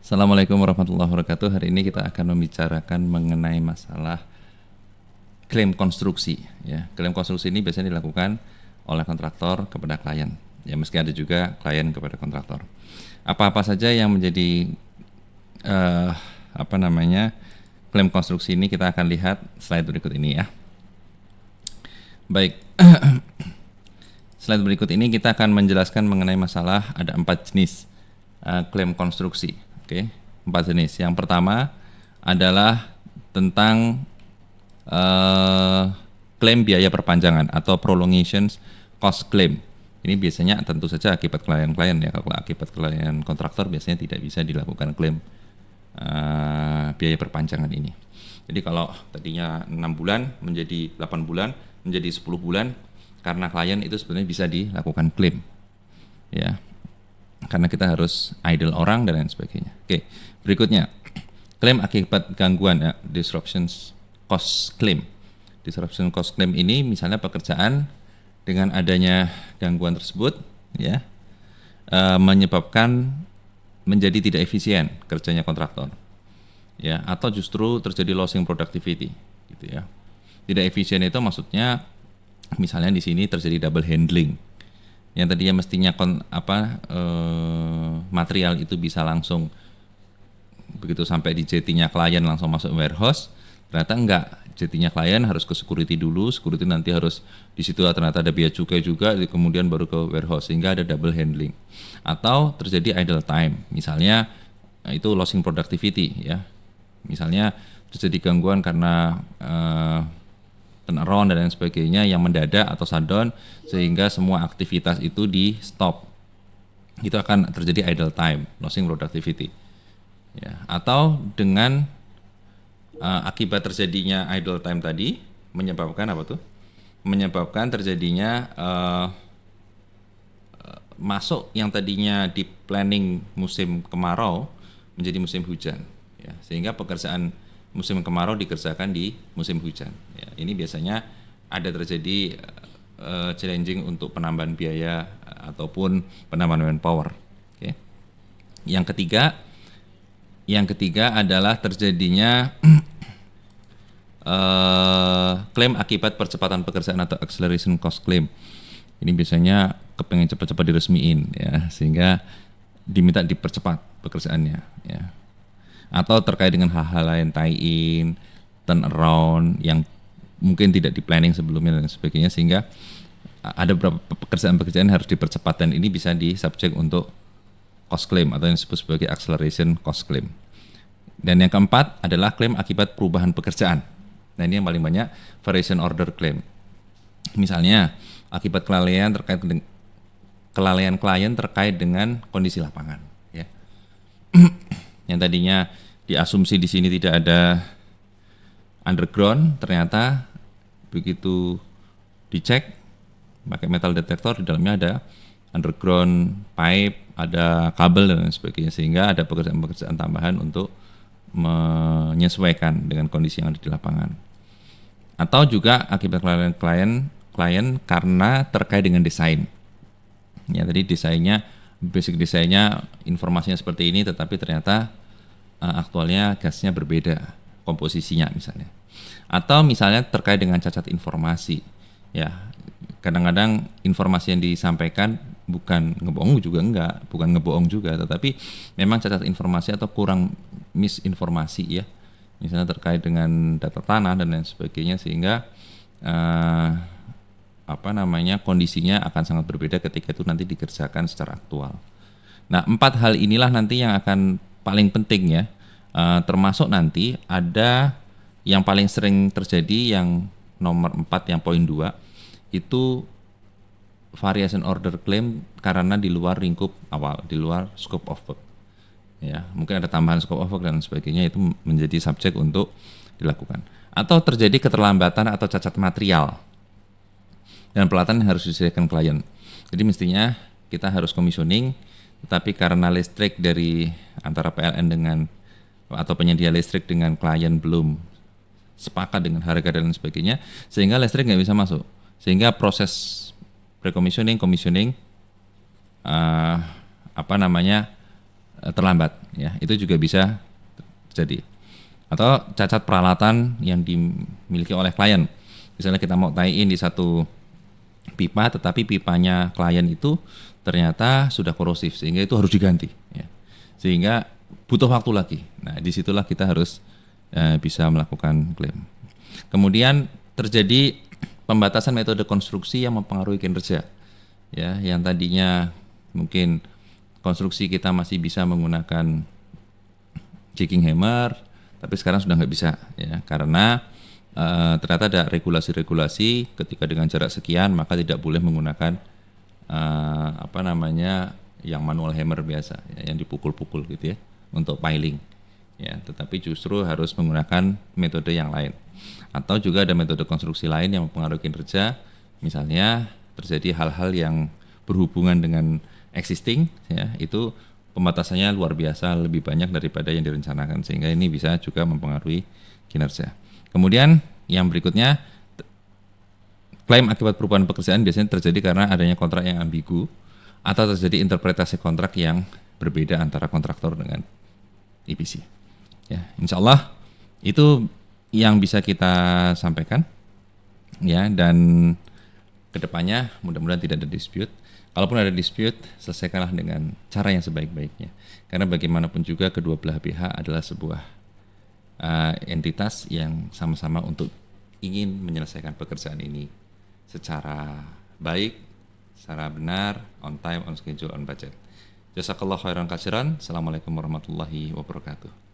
Assalamualaikum warahmatullahi wabarakatuh. Hari ini kita akan membicarakan mengenai masalah klaim konstruksi. Ya, klaim konstruksi ini biasanya dilakukan oleh kontraktor kepada klien. Ya, meski ada juga klien kepada kontraktor. Apa-apa saja yang menjadi klaim konstruksi ini kita akan lihat slide berikut ini ya. Baik, slide berikut ini kita akan menjelaskan mengenai masalah ada 4 jenis klaim konstruksi. Oke, 4 jenis. Yang pertama adalah tentang klaim biaya perpanjangan atau prolongation cost claim. Ini biasanya tentu saja akibat klien-klien ya. Kalau akibat klien kontraktor biasanya tidak bisa dilakukan klaim biaya perpanjangan ini. Jadi kalau tadinya 6 bulan menjadi 8 bulan, menjadi 10 bulan, karena klien itu sebenarnya bisa dilakukan klaim. Ya. Karena kita harus idle orang dan lain sebagainya. Oke, berikutnya klaim akibat gangguan ya, disruption cost claim. Disruption cost claim ini misalnya pekerjaan dengan adanya gangguan tersebut ya menyebabkan menjadi tidak efisien kerjanya kontraktor. Ya, atau justru terjadi losing productivity gitu ya. Tidak efisien itu maksudnya misalnya di sini terjadi double handling. Yang tadinya mestinya material itu bisa langsung begitu sampai di JT-nya klien langsung masuk warehouse, ternyata enggak, JT-nya klien harus ke security dulu, security nanti harus di situ ternyata ada biaya cukai juga, kemudian baru ke warehouse, sehingga ada double handling. Atau terjadi idle time, misalnya itu losing productivity ya, misalnya terjadi gangguan karena turnaround dan lain sebagainya yang mendadak atau shutdown sehingga semua aktivitas itu di stop. Itu akan terjadi idle time, losing productivity. Ya, atau dengan akibat terjadinya idle time tadi menyebabkan apa tuh? Menyebabkan terjadinya masuk yang tadinya di planning musim kemarau menjadi musim hujan. Ya, sehingga pekerjaan musim kemarau dikerjakan di musim hujan. Ya, ini biasanya ada terjadi challenging untuk penambahan biaya ataupun penambahan manpower. Oke. Yang ketiga adalah terjadinya klaim akibat percepatan pekerjaan atau acceleration cost claim. Ini biasanya kepengen cepat-cepat diresmiin ya, sehingga diminta dipercepat pekerjaannya ya. Atau terkait dengan hal-hal lain, tie-in, turnaround yang mungkin tidak di planning sebelumnya dan sebagainya, sehingga ada beberapa pekerjaan-pekerjaan harus dipercepat dan ini bisa di subject untuk cost claim atau yang disebut sebagai acceleration cost claim. Dan yang keempat adalah klaim akibat perubahan pekerjaan. Nah, ini yang paling banyak, variation order claim. Misalnya akibat kelalaian klien terkait dengan kondisi lapangan ya. Yang tadinya diasumsi di sini tidak ada underground, ternyata begitu dicek pakai metal detector di dalamnya ada underground pipe, ada kabel dan sebagainya, sehingga ada pekerjaan-pekerjaan tambahan untuk menyesuaikan dengan kondisi yang ada di lapangan. Atau juga akibat klien karena terkait dengan desain. Ya, tadi basic desainnya informasinya seperti ini, tetapi ternyata aktualnya gasnya berbeda komposisinya misalnya. Atau misalnya terkait dengan cacat informasi ya, kadang-kadang informasi yang disampaikan bukan ngebohong juga, tetapi memang cacat informasi atau kurang misinformasi ya, misalnya terkait dengan data tanah dan lain sebagainya, sehingga kondisinya akan sangat berbeda ketika itu nanti dikerjakan secara aktual. Nah, 4 hal inilah nanti yang akan paling penting ya, termasuk nanti ada yang paling sering terjadi yang nomor 4 yang poin 2 itu variation order claim karena di luar lingkup awal, di luar scope of work. Ya, mungkin ada tambahan scope of work dan sebagainya, itu menjadi subjek untuk dilakukan. Atau terjadi keterlambatan atau cacat material dan peralatan yang harus disediakan klien. Jadi mestinya kita harus commissioning, tetapi karena listrik dari antara PLN dengan atau penyedia listrik dengan klien belum sepakat dengan harga dan sebagainya, sehingga listrik nggak bisa masuk, sehingga proses pre-commissioning, commissioning terlambat ya, itu juga bisa terjadi. Atau cacat peralatan yang dimiliki oleh klien, misalnya kita mau tie in di satu pipa tetapi pipanya klien itu ternyata sudah korosif sehingga itu harus diganti ya. Sehingga butuh waktu lagi. Nah, disitulah kita harus bisa melakukan klaim. Kemudian terjadi pembatasan metode konstruksi yang mempengaruhi kinerja. Ya, yang tadinya mungkin konstruksi kita masih bisa menggunakan jigging hammer, tapi sekarang sudah nggak bisa ya, karena ternyata ada regulasi-regulasi ketika dengan jarak sekian maka tidak boleh menggunakan yang manual hammer biasa ya, yang dipukul-pukul gitu ya untuk piling ya, tetapi justru harus menggunakan metode yang lain. Atau juga ada metode konstruksi lain yang mempengaruhi kinerja, misalnya terjadi hal-hal yang berhubungan dengan existing ya, itu pembatasannya luar biasa lebih banyak daripada yang direncanakan, sehingga ini bisa juga mempengaruhi kinerja. Kemudian yang berikutnya, klaim akibat perubahan pekerjaan biasanya terjadi karena adanya kontrak yang ambigu atau terjadi interpretasi kontrak yang berbeda antara kontraktor dengan EPC. Ya, insya Allah itu yang bisa kita sampaikan ya, dan kedepannya mudah-mudahan tidak ada dispute. Kalaupun ada dispute, selesaikanlah dengan cara yang sebaik-baiknya. Karena bagaimanapun juga kedua belah pihak adalah sebuah entitas yang sama-sama untuk ingin menyelesaikan pekerjaan ini secara baik, secara benar, on time, on schedule, on budget. Jazakallah khairan katsiran. Assalamualaikum warahmatullahi wabarakatuh.